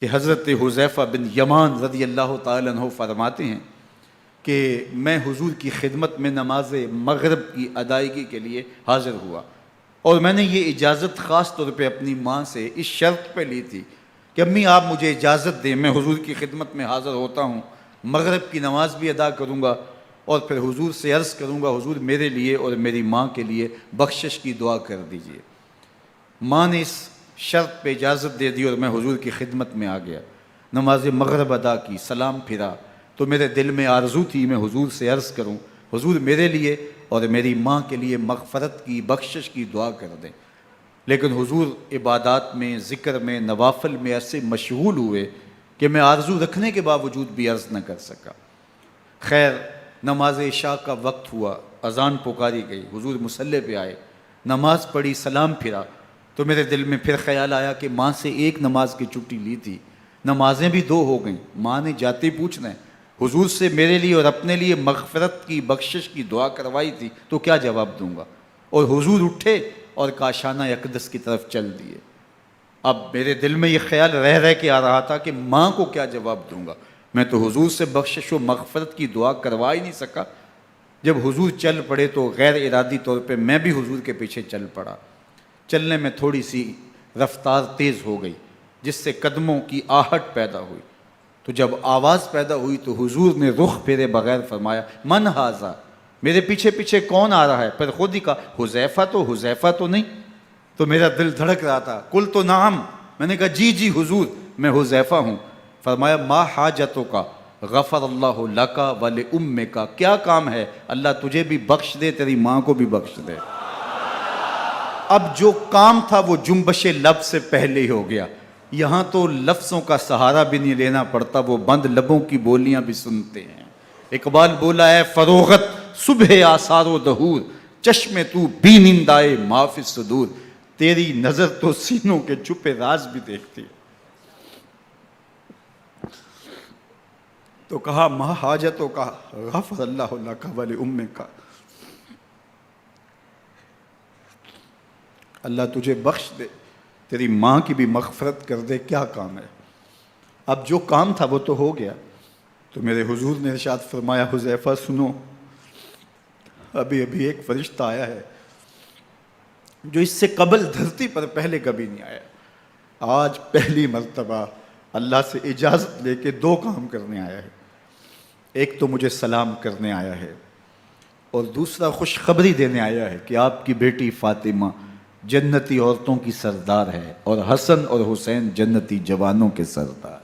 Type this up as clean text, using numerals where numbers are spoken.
کہ حضرت حذیفہ بن یمان رضی اللہ تعالیٰ عنہ فرماتے ہیں کہ میں حضور کی خدمت میں نماز مغرب کی ادائیگی کے لیے حاضر ہوا، اور میں نے یہ اجازت خاص طور پہ اپنی ماں سے اس شرط پہ لی تھی کہ امی آپ مجھے اجازت دیں، میں حضور کی خدمت میں حاضر ہوتا ہوں، مغرب کی نماز بھی ادا کروں گا، اور پھر حضور سے عرض کروں گا حضور میرے لیے اور میری ماں کے لیے بخشش کی دعا کر دیجئے۔ ماں نے اس شرط پہ اجازت دے دی اور میں حضور کی خدمت میں آ گیا، نماز مغرب ادا کی، سلام پھرا تو میرے دل میں آرزو تھی میں حضور سے عرض کروں حضور میرے لیے اور میری ماں کے لیے مغفرت کی بخشش کی دعا کر دیں، لیکن حضور عبادات میں، ذکر میں، نوافل میں ایسے مشغول ہوئے کہ میں آرزو رکھنے کے باوجود بھی عرض نہ کر سکا۔ خیر نماز عشاء کا وقت ہوا، اذان پکاری گئی، حضور مصلی پہ آئے، نماز پڑھی، سلام پھرا تو میرے دل میں پھر خیال آیا کہ ماں سے ایک نماز کی چھٹی لی تھی، نمازیں بھی 2 ہو گئیں، ماں نے جاتے پوچھنا ہے حضور سے میرے لیے اور اپنے لیے مغفرت کی بخشش کی دعا کروائی تھی تو کیا جواب دوں گا، اور حضور اٹھے اور کاشانہ اقدس کی طرف چل دیے۔ اب میرے دل میں یہ خیال رہ کے آ رہا تھا کہ ماں کو کیا جواب دوں گا، میں تو حضور سے بخشش و مغفرت کی دعا کروا ہی نہیں سکا۔ جب حضور چل پڑے تو غیر ارادی طور پہ میں بھی حضور کے پیچھے چل پڑا، چلنے میں تھوڑی سی رفتار تیز ہو گئی جس سے قدموں کی آہٹ پیدا ہوئی، تو جب آواز پیدا ہوئی تو حضور نے رخ پھیرے بغیر فرمایا من ھذا، میرے پیچھے پیچھے کون آ رہا ہے؟ پھر خود ہی کہا حذیفہ تو نہیں، تو میرا دل دھڑک رہا تھا، قلت نعم، میں نے کہا جی حضور میں حذیفہ ہوں۔ فرمایا ما حاجتک غفر اللہ لک ولامک، کیا کام ہے اللہ تجھے بھی بخش دے تیری ماں کو بھی بخش دے۔ اب جو کام تھا وہ جنبش لب سے پہلے ہی ہو گیا، یہاں تو لفظوں کا سہارا بھی نہیں لینا پڑتا، وہ بند لبوں کی بولیاں بھی سنتے ہیں۔ اقبال بولا ہے فروغت صبح آثار و دہور، چشم تو بی نندائے ما فی الصدور، تیری نظر تو سینوں کے چھپے راز بھی دیکھتی ہے۔ تو کہا ما حاجتوں کا غفر اللہ لک ولامک، اللہ تجھے بخش دے تیری ماں کی بھی مغفرت کر دے، کیا کام ہے۔ اب جو کام تھا وہ تو ہو گیا، تو میرے حضور نے ارشاد فرمایا حذیفہ سنو، ابھی ایک فرشتہ آیا ہے جو اس سے قبل دھرتی پر پہلے کبھی نہیں آیا، آج پہلی مرتبہ اللہ سے اجازت لے کے 2 کام کرنے آیا ہے، ایک تو مجھے سلام کرنے آیا ہے اور دوسرا خوشخبری دینے آیا ہے کہ آپ کی بیٹی فاطمہ جنتی عورتوں کی سردار ہے اور حسن اور حسین جنتی جوانوں کے سردار۔